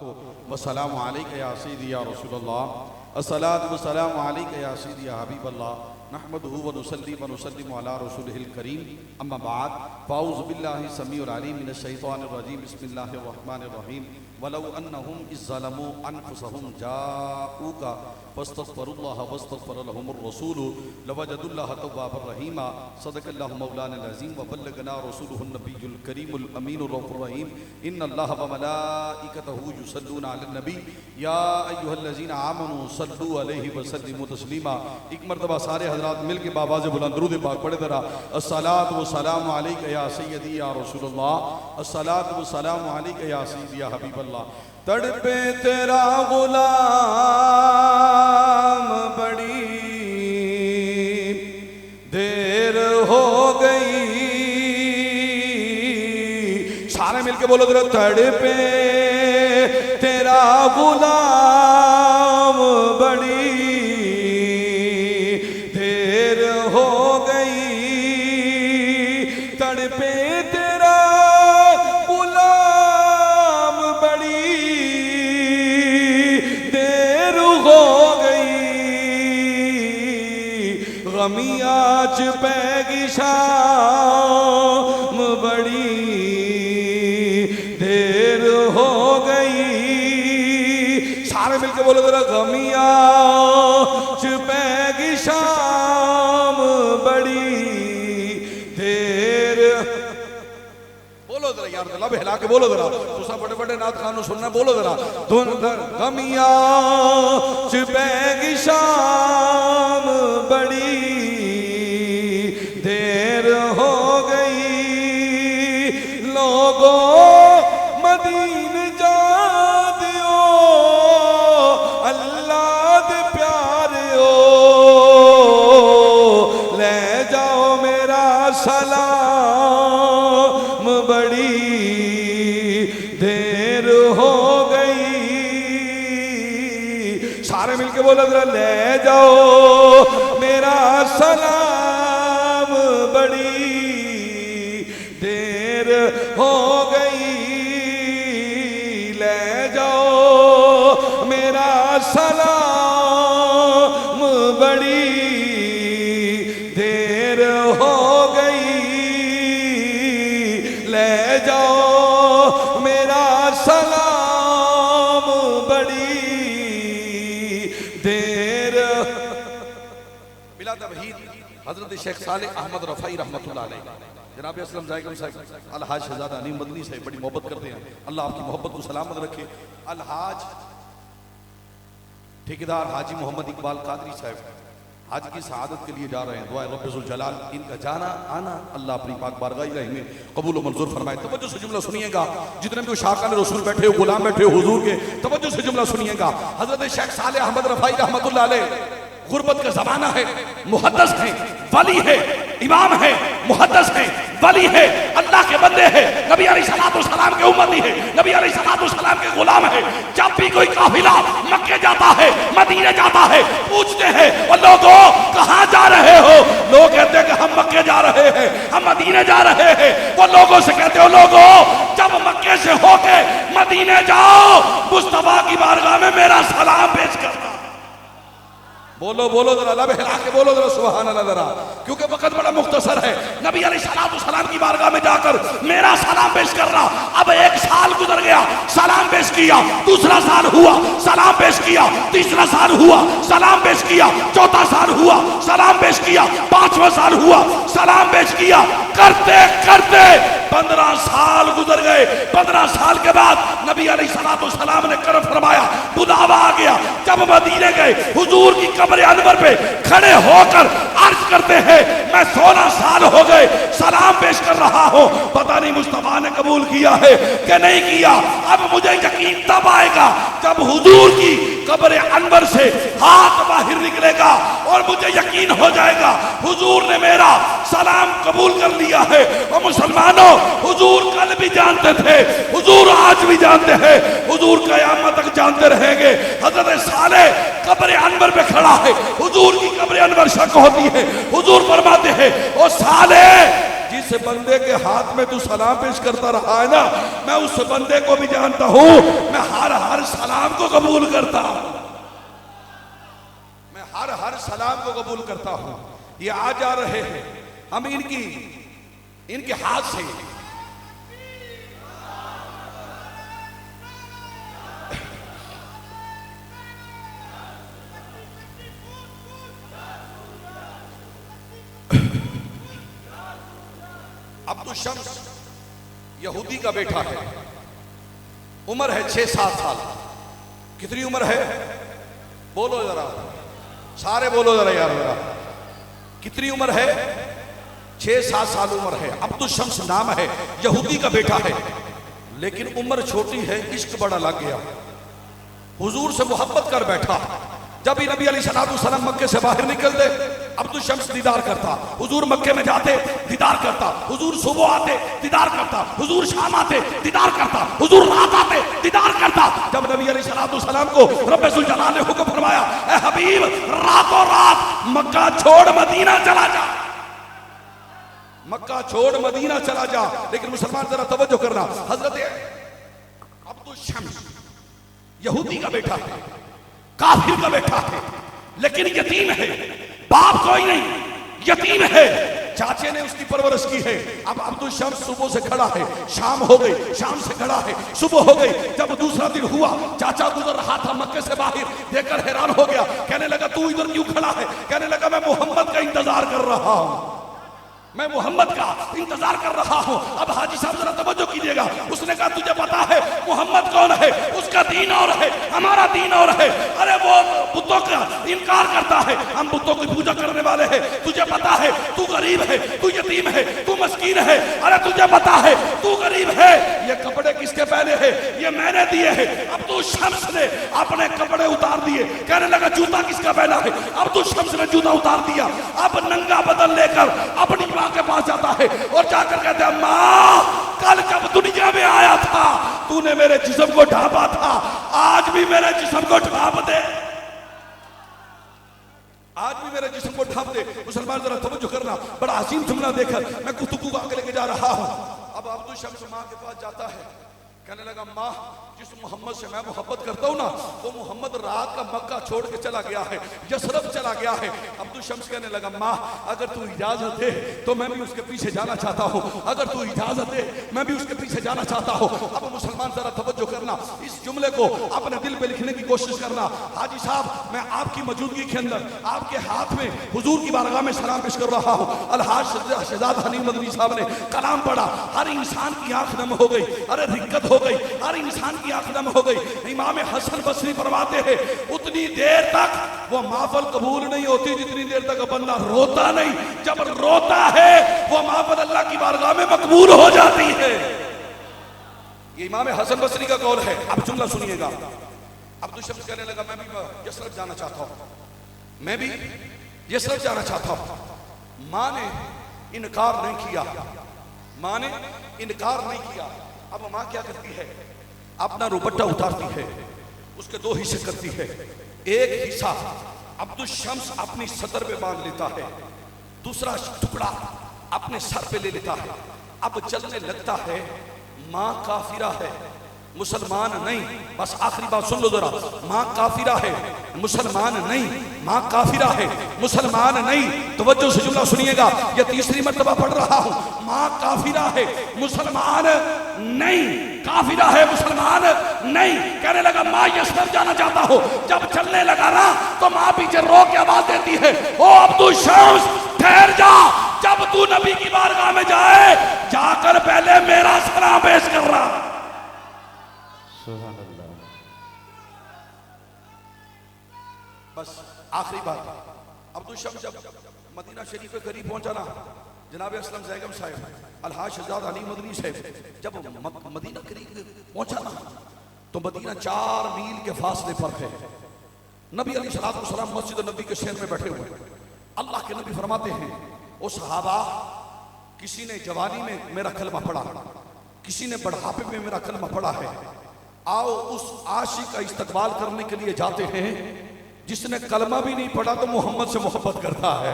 वस्सलामु अलैका या सय्यदी या रसूलल्लाह, अस्सलातु वस्सलामु अलैका या सय्यदी या हबीबल्लाह, नहमदुहु व नुसल्लिमु अला रसूलिहिल करीम, अम्मा बाद, फ़ाऊज़ु बिल्लाहि समीउल अलीम मिनश शैतानिर रजीम, बिस्मिल्लाहिर रहमानिर रहीम, वलौ अन्नहुम इज़ ज़लमू अनफुसहुम जाऊका फस्तग़फ़िरुल्लाह वस्तग़फ़र लहुमुर रसूलु लवजदुल्लाह तव्वाबर रहीमा, सदक़ल्लाहु मौलानल अज़ीम व बल्लगना रसूलुहुन नबियुल करीमुल अमीनुर रऊफ़ुर रहीम, इन्नल्लाह व मलाइकतहु युसल्लूना अलन नबी या अय्युहल्लज़ीना आमनू सल्लू अलैहि व सल्लिमू तस्लीमा। एक मरतबा सारे हज़रात मिल के बाबाज़ बुलंद दुरूद पाक पढ़े ज़रा। अस्सलातु वस्सलामु अलैका या सय्यदी या रसूलल्लाह, अस्सलातु वस्सलामु अलैका या सय्यदी या हबीबल्लाह। तड़पे तेरा गुलाम बड़ी देर हो गई, सारे मिलके बोलो जरा, तड़पे तेरा गुलाम बड़ी देर हो गई, तड़पे तेरा गुलाम बड़ी देर हो गई, गमी आज पैगी शाम बड़ी देर हो गई, सारे मिलके बोलो जरा, गमी आज पैगी शाम बड़ी देर, बोलो जरा यार, लब हिला के बोलो जरा, तो सब बड़े बड़े नात खानों सुनना, बोलो जरा, गमिया पैगी शाम बड़ी देर हो गई, लोगों मदीन जा दियो अल्लाह दे प्यारियो, ले जाओ मेरा सलाम बड़ी देर हो गई, सारे मिलके बोलो जरा, ले जाओ मेरा सलाम बड़ी देर हो गई, ले जाओ मेरा सलाम बड़ी देर हो गई, ले जाओ मेरा सलाम बड़ी देर। मिला तवहीद हजरत शेख साले अहमद रफ़ाई रहमतुल्लाह अलैह, जनाब असलम जायकम साहब अलहाज शहजादा अनीम मदनी साहब बड़ी मोहब्बत करते हैं, अल्लाह आपकी मोहब्बत को सलामत रखे। अलहाज ठेकेदार हाजी मोहम्मद इकबाल कादरी साहब हज की सआदत के लिए जा रहे हैं, दुआ रब्बुल जलाल इनका जाना आना अल्लाह अपनी पाक बारगाह में कबूल और मंजूर फरमाए। तवज्जो से जुमला सुनिएगा, जितने भी शाकान रसूल बैठे हो, गुलाम बैठे हो हुजूर के, तवज्जो से जुमला सुनिएगा। हजरत शेख साले अहमद रफ़ाई रहमतुल्लाह अलैह गुर्बत का ज़माना है, मुहद्दिस है, वली है, इमाम है, मुहद्दिस है, वली है, अल्लाह के बंदे हैं, नबी अलैहिस्सलाम के उम्मती है, नबी अलैहिस्सलाम के गुलाम है। जब भी कोई काफिला मक्के जाता है, मदीने जाता है, पूछते हैं और लोगों कहाँ जा रहे हो, लोग कहते हैं कि हम मक्के जा रहे हैं, हम मदीने जा रहे हैं। वो लोगों से कहते हो, लोगों जब मक्के से होके मदीने जाओ, मुस्तफा की बारगाह में मेरा सलाम पेश करना। बोलो बोलो जरा, लब हिला के बोलो जरा, सुभान अल्लाह जरा, क्योंकि वक्त बड़ा मुख्तसर है। नबी अलैहिस्सलाम की बारगाह में जाकर मेरा सलाम पेश करना। अब एक साल गुजर गया, सलाम पेश किया, दूसरा साल हुआ, सलाम पेश किया, तीसरा साल हुआ, सलाम पेश किया, चौथा साल हुआ, सलाम पेश किया, पांचवा साल हुआ, सलाम पेश किया, करते करते 15 साल गुजर गए। 15 साल के बाद नबी अलैहिस्सलाम ने करम फरमाया, बुलावा आ गया। जब मदीने गए, हुजूर की कब्र अनवर पे खड़े होकर अर्ज करते हैं, मैं 16 साल हो गए सलाम पेश कर रहा हूं, पता नहीं मुस्तफा ने कबूल किया है कि नहीं किया। अब मुझे यकीन तब आएगा जब हुजूर की कब्र अनवर से हाथ बाहर निकलेगा और मुझे यकीन हो जाएगा हुजूर ने मेरा सलाम कबूल कर लिया है। और मुसलमानों, हुजूर कल भी जानते थे, हुजूर आज भी जानते हैं, हुजूर क़यामत तक जानते रहेंगे। हजरत साले कब्र अनवर पे खड़ा है, हुजूर की कब्र अनवर शक होती है। हुजूर फरमाते हैं, ओ साले, जिस बंदे के हाथ में तू सलाम पेश करता रहा है ना, मैं उस बंदे को भी जानता हूं। मैं हर सलाम को कबूल करता हूं, मैं हर सलाम को कबूल करता हूं। ये आ जा रहे हैं, हम इनके हाथ से अब्दुल शम्स यहूदी का बेटा है, उम्र है 6-7 साल। कितनी उम्र है? बोलो जरा, सारे बोलो जरा यार मेरा, कितनी उम्र है? 6-7 साल उम्र है। अब्दुल शम्स नाम है, यहूदी का बेटा है, लेकिन उम्र छोटी है, इश्क बड़ा लग गया, हुजूर से मोहब्बत कर बैठा। जब भी नबी अलैहिस्सलाम मक्के से बाहर निकलते, अब्दुल शम्स दीदार करता, हुजूर मक्के में जाते दीदार करता, हुजूर सुबह आते दीदार करता, हुजूर शाम आते दीदार करता, हुजूर रात आते दीदार करता। जब नबी अलैहिस्सलाम को रब्बे जुल जलाल ने हुक्म फरमाया, ए हबीब रातों रात मक्का छोड़ मदीना चला जा, मक्का छोड़ मदीना चला जा। लेकिन मुसलमान जरा तवज्जो करना, हजरत अब्दुल शम्स यहूदी का बेटा है, काफिर का बेटा है, लेकिन यतीम है, बाप कोई नहीं, यतीम है। चाचे ने उसकी परवरिश की है। अब अब्दुल शम्स सुबह से खड़ा है, शाम हो गई, शाम से खड़ा है, सुबह हो गई। जब दूसरा दिन हुआ, चाचा गुजर रहा था मक्के से बाहर, देखकर हैरान हो गया, कहने लगा तू इधर क्यों खड़ा है? कहने लगा मैं मोहम्मद का इंतजार कर रहा हूं, मैं मोहम्मद का इंतजार कर रहा हूं। अब हाजी साहब जरा तवज्जो कीजिएगा, उसने कहा तुझे पता है मोहम्मद कौन है? उसका दीन और है, हमारा दीन और है। अरे वो बुतों का इनकार करता है, हम बुतों की पूजा करने वाले हैं। तुझे पता है तू गरीब है, तू यतीम है, तू मस्कीन है। अरे तुझे पता है तू गरीब है। ये कपड़े किसके पहने हैं? ये मैंने दिए हैं। अब्दुल शम्स ने अपने कपड़े उतार दिए, कहने लगा जूता किसका पहना है? अब्दुल शम्स ने जूता उतार दिया। अब नंगा बदन लेकर अपनी माँ के पास जाता है और जाकर कहता है, माँ कल जब दुनिया में आया था तूने मेरे जिस्म को ढांपा था, आज भी मेरे जिस्म को ढांप दे, आज भी मेरे जिस्म को ढांप दे। मुसलमान जरा तवज्जो करना, बड़ा हसीन जुमला देखकर मैं कुतुकू आके लेके जा रहा हूं। अब अब्दुल शम्स माँ के पास जाता है, कहने लगा माँ जिस मोहम्मद से मैं मोहब्बत करता हूँ ना, वो मोहम्मद रात का मक्का छोड़ के चला गया है, यसरब चला गया है। अब्दुल शम्स कहने लगा माँ अगर तू इजाजत दे तो मैं भी उसके पीछे जाना चाहता हूँ, अगर तू इजाजत दे मैं भी उसके पीछे जाना चाहता हूँ। अब मुसलमान जरा तवज्जो करना, इस जुमले को अपने दिल पे लिखने की कोशिश करना। हाजी साहब मैं आपकी मौजूदगी के अंदर आपके हाथ में हुजूर की बारगाह में सलाम पेश कर रहा हूँ। अलहाज शहजाद हनीफ मदनी साहब ने कलाम पढ़ा, हर इंसान की आंख नम हो गई, अरे दिक्कत हो गई, हर इंसान की आंख नम हो गई। इमाम हसन बसरी फरमाते हैं उतनी देर तक वो महफिल कबूल नहीं होती जितनी देर तक बंदा रोता नहीं, जब रोता है वो महफिल अल्लाह की बारगाह में मकबूल हो जाती है। ये इमाम हसन बसरी का कौल है। अब जुमला सुनिएगा। अब्दुल शम्स कहने लगा मैं भी यसरब जाना चाहता हूं, मैं भी यसरब जाना चाहता हूं। मां ने इनकार नहीं किया, मां ने इनकार नहीं किया। अब मां क्या करती है? अपना रुपट्टा उतारती है, उसके 2 हिस्से करती है। एक हिस्सा अब्दुल शम्स अपनी सदर पे बांध लेता है, दूसरा टुकड़ा अपने सर पे ले लेता है। अब चलने लगता है। मां काफिरा है, मुसलमान नहीं। बस आखिरी बात सुन लो जरा, मां काफिरा है, मुसलमान नहीं। मां काफिरा है, मुसलमान नहीं। तवज्जो से जुमला सुनिएगा, यह तीसरी मर्तबा पढ़ रहा हूं। मां काफिरा है, मुसलमान नहीं, काफिरा है, मुसलमान नहीं। कहने लगा मां यसरब जाना चाहता हो। जब चलने लगा ना तो मां पीछे रो के आवाज देती है, ओ अब्दुल शम्स ठहर जा, जब तू नबी की बारगाह में जाए जाकर पहले मेरा सलाम पेश कर रहा। बस आखिरी बात, अब्दुल शम्स जब मदीना शरीफ के करीब पहुंचा ना, जनाब असलम जैगम साहब अलहाज शहजाद हनीफ मदनी साहब जब मदीना करीब पहुंचा ना तो मदीना 4 मील के फासले पर है। नबी अलैहिस्सलाम मस्जिद नबी के शहर में बैठे हुए। अल्लाह के नबी फरमाते हैं, ओ सहाबा किसी ने जवानी में मेरा कलमा पढ़ा, किसी ने बढ़ापे में मेरा कलमा पढ़ा है, आओ उस आशिक का इस्तकबाल करने के लिए जाते हैं जिसने कलमा भी नहीं पढ़ा तो मोहम्मद से मोहब्बत करता है,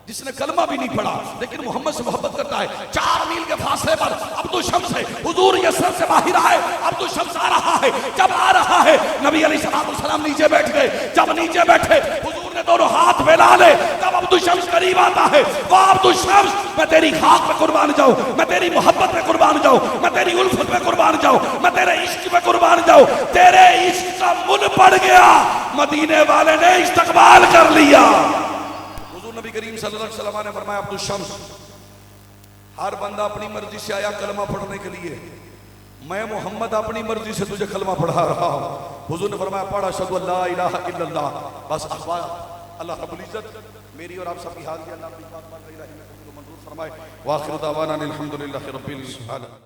जिसने कलमा भी नहीं पढ़ा लेकिन मोहम्मद से मोहब्बत करता है। 4 मील के फासले पर अब्दुल शम्स है, हुजूर यसरब से बाहर आए, अब्दुल शम्स आ रहा है। जब आ रहा है नबी अलैहिस्सलाम नीचे बैठ गए। जब नीचे बैठे हुजूर ने दोनों हाथ फैला ले, तब अब्दुल शम्स करीब आता है। वाह अब्दुल शम्स, मैं तेरी खाक पे कुर्बान जाऊं, मैं तेरी मोहब्बत पे कुर्बान जाऊं, मैं तेरी उल्फत पे कुर्बान जाऊं, मैं तेरे इश्क पे कुर्बान जाऊं। तेरे इश्क का मुल पड़ गया, मदीने वाले ने इस्तकबाल कर लिया। हुजूर नबी करीम सल्लल्लाहु अलैहि वसल्लम ने फरमाया अब्दुल शम्स, हर बंदा अपनी मर्जी से आया कलमा पढ़ने के लिए, मैं मोहम्मद अपनी मर्जी से तुझे कलमा पढ़ा रहा हूं। हुजूर ने फरमाया पढ़ा अशहदु अल्ला इलाहा इल्लल्लाह। बस अल्लाह रब्बुल इज्जत मेरी और आप सबकी हाजिरी अल्लाह की बात मंजूर फरमाए। व आखिर दावाना अनिल हम्दुलिल्लाहि रब्बिल आलमीन।